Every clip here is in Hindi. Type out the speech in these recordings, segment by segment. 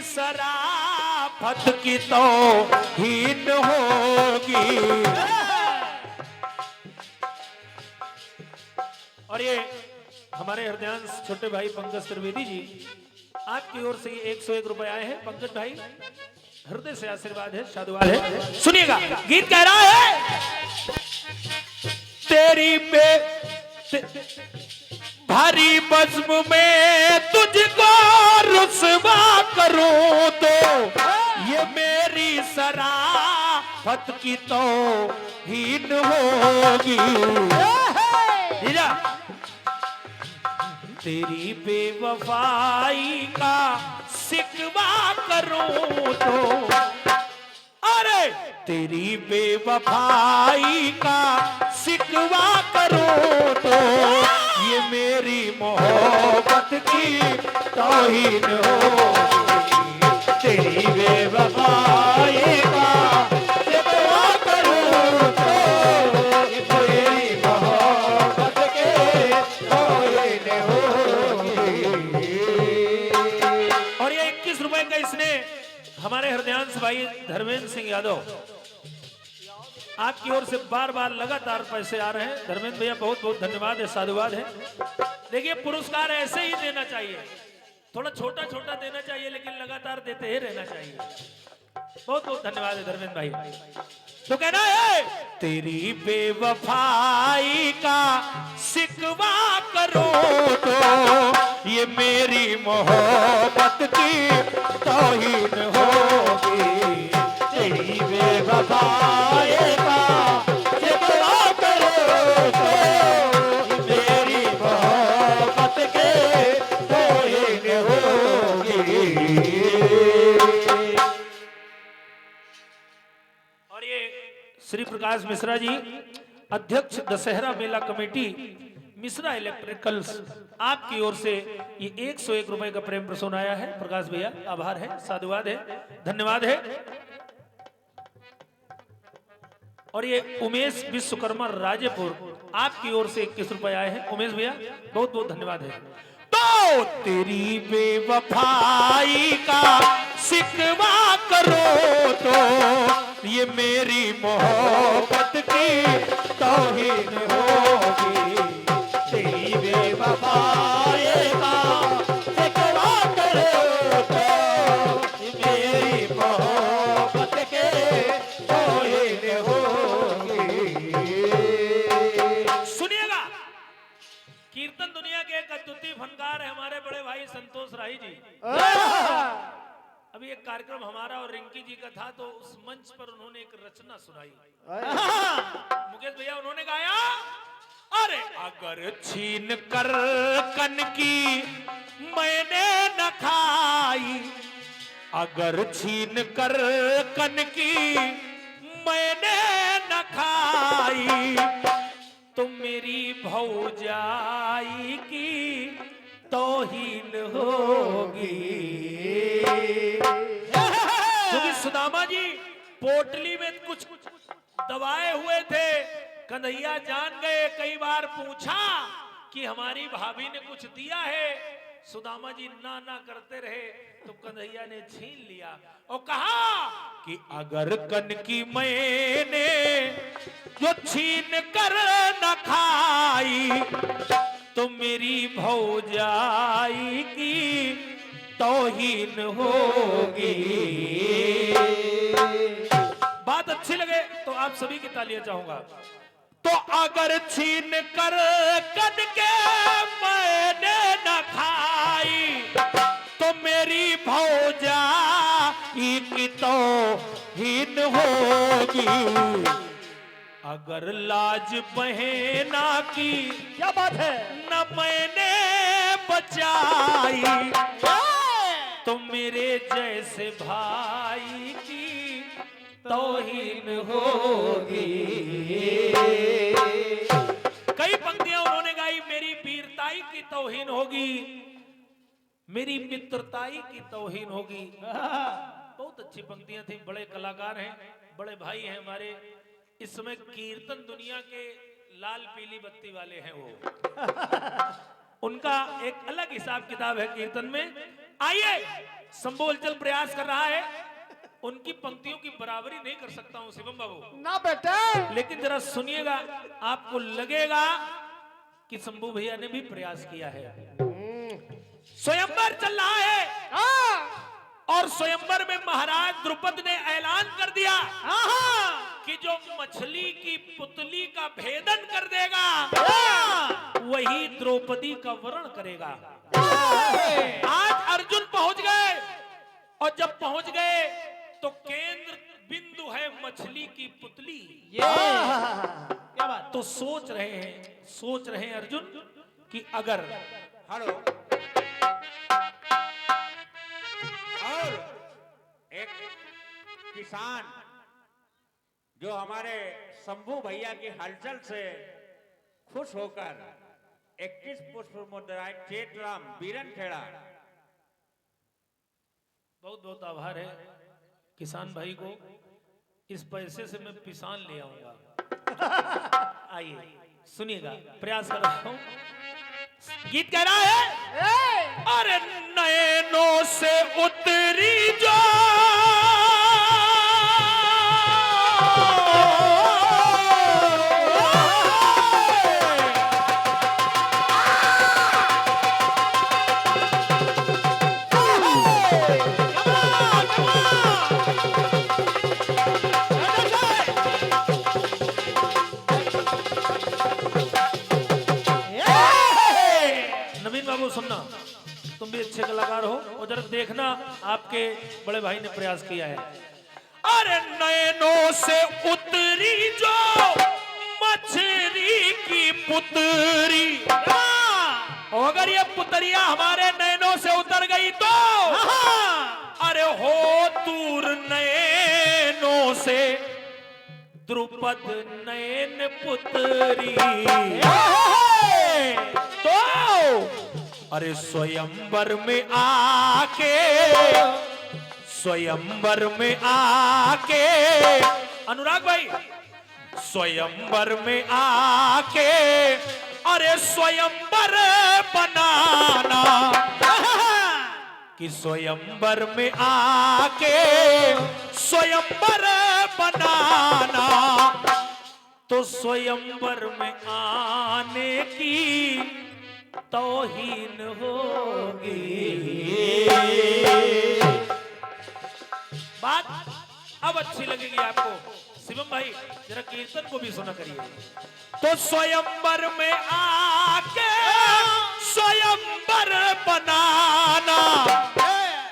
शराफत की तौहीन होगी। और ये हमारे हृदयांश छोटे भाई पंकज त्रिवेदी जी, आपकी ओर से 101 रुपए आए हैं। पंकज भाई, हृदय से आशीर्वाद है, साधुवाद है। सुनिएगा, गीत कह रहा है, तेरी भारी बज़्म में तुझको रुसवा करूं तो ये मेरी शराफत की तौहीन होगी। तेरी बेवफाई का शिकवा करूं तो, अरे तेरी बेवफाई का शिकवा करूं तो ये मेरी मोहब्बत की तौहीन होगी। तेरी बेवफाई का शिकवा करूं तो ये मेरी मोहब्बत की तौहीन होगी। और ये 21 रुपए का इसने हमारे हृदयांश भाई धर्मेंद्र सिंह यादव, आपकी ओर से बार बार लगातार पैसे आ रहे हैं। धर्मेंद्र भैया बहुत बहुत धन्यवाद है, साधुवाद है। देखिए, पुरस्कार ऐसे ही देना चाहिए, थोड़ा छोटा छोटा देना चाहिए, लेकिन लगातार देते ही रहना चाहिए। बहुत बहुत धन्यवाद है धर्मेंद्र भाई। तो कहना है, तेरी बेवफाई का शिकवा करो तो ये मेरी मोहब्बत की तौहीन होगी। तेरी बेवफाई का शिकवा करो तो ये मेरी मोहब्बत की तौहीन होगी। और ये श्री प्रकाश मिश्रा जी, अध्यक्ष दशहरा मेला कमेटी मिश्रा इलेक्ट्रिकल्स, आपकी ओर से ये 101 रुपए का प्रेम प्रसून आया है। प्रकाश भैया, आभार है, साधुवाद है, धन्यवाद है। और ये उमेश विश्वकर्मा राजेपुर, आपकी ओर से 21 रुपए आए हैं। उमेश भैया, बहुत बहुत धन्यवाद है। तो तेरी बेवफाई का शिकवा करो तो ये मेरी मोहब्बत की तौहीन होगी। तेरी बेवफाई का शिकवा करो तो ये मेरी मोहब्बत की तौहीन होगी। सुनिएगा, कीर्तन दुनिया के एक अद्वितीय फनकार है हमारे बड़े भाई संतोष राही जी। अभी एक कार्यक्रम हमारा और रिंकी जी का था, तो उस मंच पर उन्होंने एक रचना सुनाई। मुकेश भैया, उन्होंने गाया, अरे अगर छीन कर कन की मैंने न खाई, अगर छीन कर कन की मैंने न खाई तो मेरी भौजाई की तौहीन होगी। क्योंकि सुदामा जी पोटली में कुछ दबाए हुए थे, कन्हैया जान गए, कई बार पूछा कि हमारी भाभी ने कुछ दिया है, सुदामा जी ना ना करते रहे, तो कन्हैया ने छीन लिया और कहा कि अगर कन की मैंने जो छीन कर न खाई तो मेरी भौजाई की तौहीन होगी। बात अच्छी लगे तो आप सभी की तालियां चाहूंगा। तो अगर छीन कर कन के मैंने न खाई तो मेरी भौजाई की तौहीन होगी। अगर लाज बहना की, क्या बात है, न मैंने बचाई तो मेरे जैसे भाई की तौहीन होगी। कई पंक्तियां उन्होंने गाई, मेरी वीरताई की तौहीन होगी, मेरी मित्रताई की तौहीन होगी। बहुत अच्छी पंक्तियां थी, बड़े कलाकार हैं, बड़े भाई हैं हमारे। इस समय कीर्तन दुनिया के लाल पीली बत्ती वाले हैं वो। उनका एक अलग हिसाब किताब है कीर्तन में। आइए, शंभू हलचल प्रयास कर रहा है, उनकी पंक्तियों की बराबरी नहीं कर सकता हूं शिवम बाबू ना बेटे, लेकिन जरा सुनिएगा, आपको लगेगा कि शंभू भैया ने भी प्रयास किया है। स्वयंवर चल रहा है और स्वयंवर में महाराज द्रुपद ने ऐलान कर दिया कि जो मछली की पुतली का भेदन कर देगा वही द्रौपदी का वरण करेगा। आज अर्जुन पहुंच गए और जब पहुंच गए तो केंद्र बिंदु है मछली की पुतली। क्या बात। तो सोच रहे हैं अर्जुन कि अगर हेलो, और एक किसान जो हमारे शंभू भैया की हलचल से खुश होकर 21 पुष्प मुद्राएं चेतराम बीरन खेड़ा, बहुत बहुत आभार है किसान भाई को, इस पैसे से मैं पिसान ले आऊंगा। आइए सुनिएगा, प्रयास कर रहा हूं, गीत कह रहा है, अरे नैनों से उतरी जो सुनना, तुम भी अच्छे कलाकार हो और जरा देखना, आपके बड़े भाई ने प्रयास किया है। अरे नैनों से उतरी जो मछली की पुतरी, अगर ये पुतरिया हमारे नैनों से उतर गई तो अरे हो दूर नैनों से द्रुपद नैन पुतरी, तो अरे स्वयंवर में आके अनुराग भाई, स्वयंवर में आके अरे स्वयंवर बनाना, कि स्वयंवर में आके स्वयंवर बनाना, तो स्वयंवर में आने की तौहीन होगी। बात अब अच्छी लगेगी आपको शिवम भाई, जरा कीर्तन को भी सुना करिए। तो स्वयंवर में आके स्वयंवर बनाना,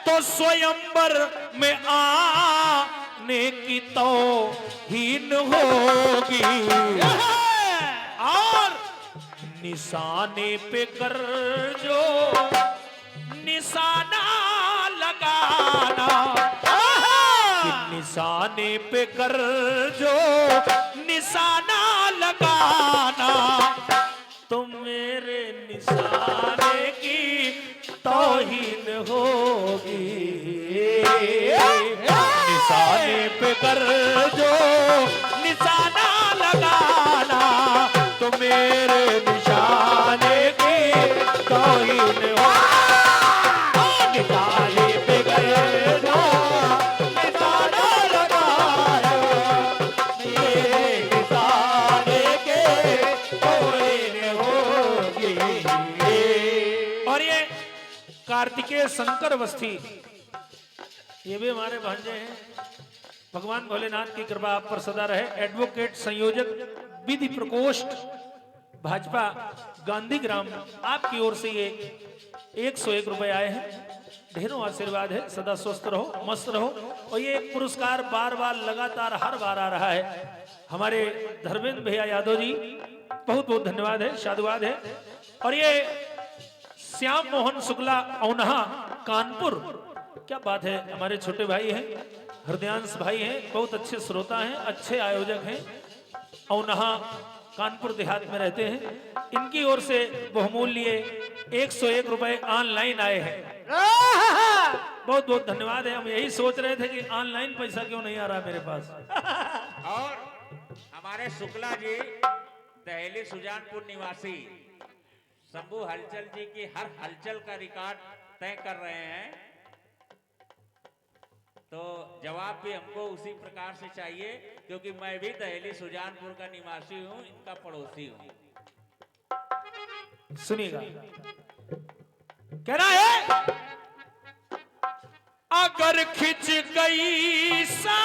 तो स्वयंवर में आने की तौहीन होगी, और निशाने पे कर जो निशाना लगाना, निशाने पे कर जो निशाना लगाना, तो मेरे निशाने की तौहीन होगी। निशाने पे कर जो निशाना लगाना, तो मेरे निशाने की तौहीन होगी। निशाने पे कर जो निशाना लगाना, मेरे निशाने के तौहीन होगी। और ये कार्तिकेय शंकर अवस्थी, ये भी हमारे भांजे हैं, भगवान भोलेनाथ की कृपा आप पर सदा रहे। एडवोकेट संयोजक विधि प्रकोष्ठ भाजपा गांधीग्राम, आपकी ओर से ये 101 रुपए आए हैं, ढेरों आशीर्वाद है, सदा स्वस्थ रहो, मस्त रहो। और ये पुरस्कार बार बार लगातार हर बार आ रहा है। हमारे धर्मेंद्र भैया यादव जी, बहुत बहुत धन्यवाद है, साधुवाद है। और ये श्याम मोहन शुक्ला औनहा कानपुर, क्या बात है, हमारे छोटे भाई हैं, हृदयांश भाई हैं, बहुत अच्छे श्रोता हैं, अच्छे आयोजक हैं, औनहा कानपुर देहात में रहते हैं। इनकी ओर से बहुमूल्य 101 रुपए ऑनलाइन आए हैं, बहुत बहुत धन्यवाद है। हम यही सोच रहे थे कि ऑनलाइन पैसा क्यों नहीं आ रहा मेरे पास। और हमारे शुक्ला जी दहली सुजानपुर निवासी शंभू हलचल जी की हर हलचल का रिकॉर्ड तय कर रहे हैं, तो जवाब भी हमको उसी प्रकार से चाहिए, क्योंकि मैं भी दहली सुजानपुर का निवासी हूं, इनका पड़ोसी हूं। सुनिएगा, कहना है अगर खिंच गई सा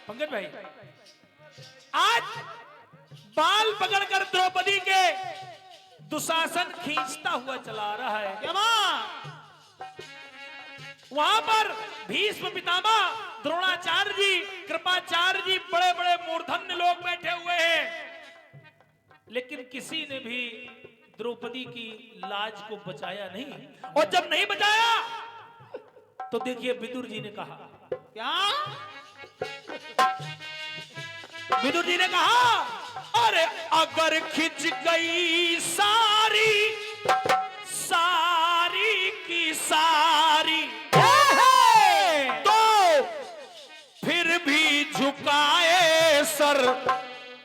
पंकज भाई, आज बाल पकड़कर द्रौपदी के दुशासन खींचता हुआ चला रहा है। वहां पर भीष्म पितामह, द्रोणाचार्य जी, कृपाचार्य जी, बड़े बड़े मूर्धन्य लोग बैठे हुए हैं, लेकिन किसी ने भी द्रौपदी की लाज को बचाया नहीं। और जब नहीं बचाया तो देखिए विदुर जी ने कहा, क्या विदुर जी ने कहा, अरे अगर खिंच गई सारी सारी की सारी तो फिर भी झुकाए सर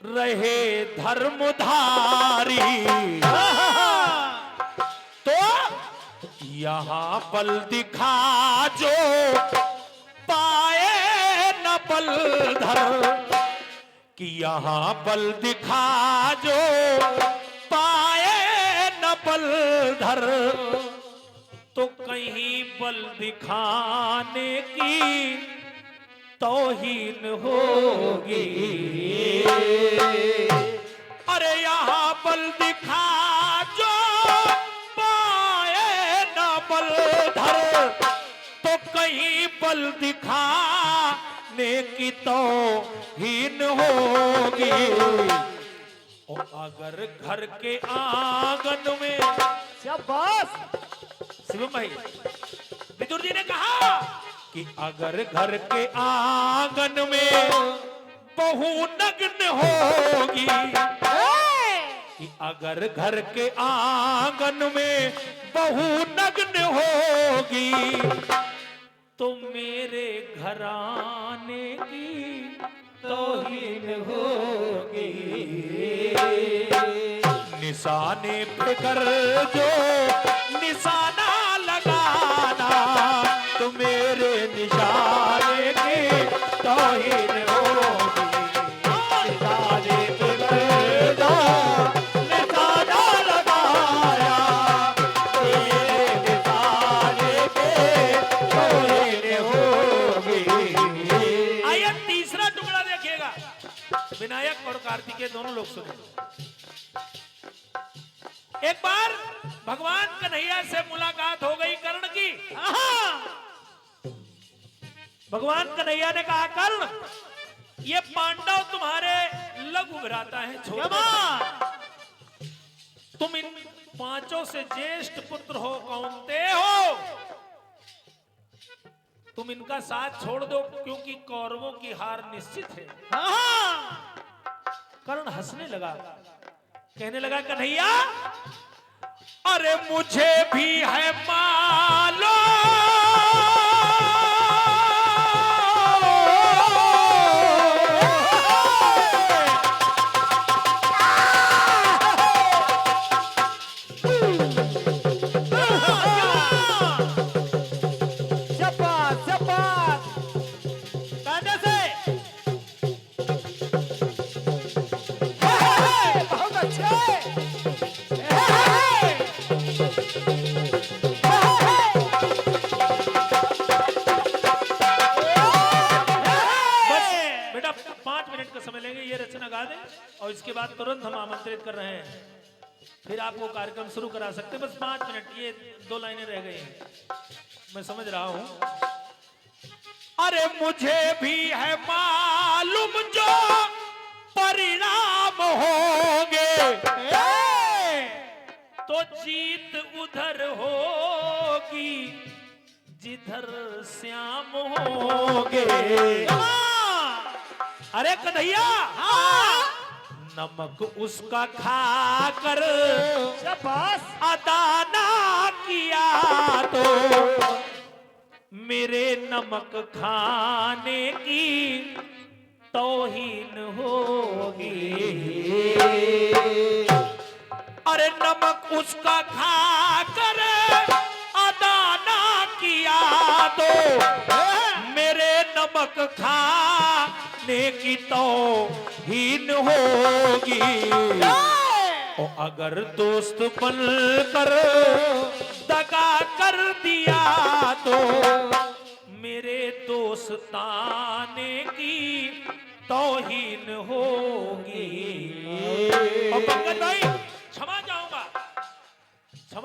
रहे धर्मधारी। तो यहां बल दिखा जो पाए न बलधर, कि यहां बल दिखा जो पाए न बलधर, तो कहीं बल दिखाने की तौहीन होगी। अरे यहां बल दिखा जो पाए न बलधर, तो कहीं बल दिखाने की तौहीन होगी। और अगर घर के आंगन में, शाबाश शिवम भाई, विदुर जी ने कहा कि अगर घर के आंगन में बहू नग्न होगी, कि अगर घर के आंगन में बहू नग्न होगी, तो मेरे घराने की तौहीन होगी। निशाने पे कर जो निशाना लगाना, तो मेरे निशाने की तौहीन होगी। निशाने पे कर जो निशाना लगाया, मेरे निशाने की तौहीन होगी। आइए तीसरा टुकड़ा देखिएगा, विनायक और कार्तिकेय दोनों लोग सुने। एक बार भगवान कन्हैया से मुलाकात हो गई कर्ण की। भगवान कन्हैया ने कहा, कर्ण ये पांडव तुम्हारे लघु भ्राता है, छोटे, तुम इन पांचों से ज्येष्ठ पुत्र हो, कौनते हो, तुम इनका साथ छोड़ दो, क्योंकि कौरवों की हार निश्चित है। कर्ण हंसने लगा, कहने लगा, कन्हैया अरे मुझे भी है मालूम, और इसके बाद तुरंत हम आमंत्रित कर रहे हैं, फिर आपको कार्यक्रम शुरू करा सकते हैं। बस 5 मिनट, ये 2 लाइनें रह गई हैं, मैं समझ रहा हूं। अरे मुझे भी है मालूम जो परिणाम होंगे, तो जीत उधर होगी। होगी जिधर श्याम होंगे। अरे कन्हैया, नमक उसका खाकर अदा ना किया तो मेरे नमक खाने की तौहीन होगी। अरे नमक उसका खाकर अदा ना किया तो मेरे नमक खाने की तौहीन होगी। और अगर दोस्त बनकर दगा कर दिया तो मेरे दोस्ताने की तौहीन होगी। और पंकज भाई क्षमा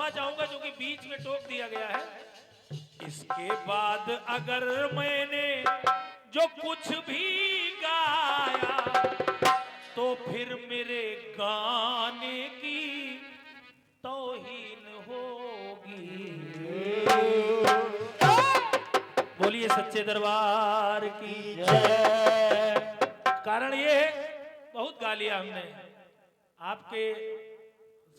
चाहूंगा जो कि बीच में टोक दिया गया है। इसके बाद अगर मैंने जो कुछ भी गाया तो फिर मेरे गाने की तौहीन होगी। बोलिए सच्चे दरबार की जय। कारण ये है, बहुत गा लिया हमने। आपके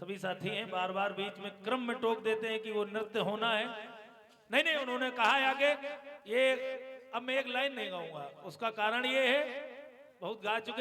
सभी साथी हैं, बार बार बीच में क्रम में टोक देते हैं कि वो नृत्य होना है। नहीं, उन्होंने कहा है आगे ये, अब मैं एक लाइन नहीं गाऊंगा। उसका कारण ये है, बहुत गा चुके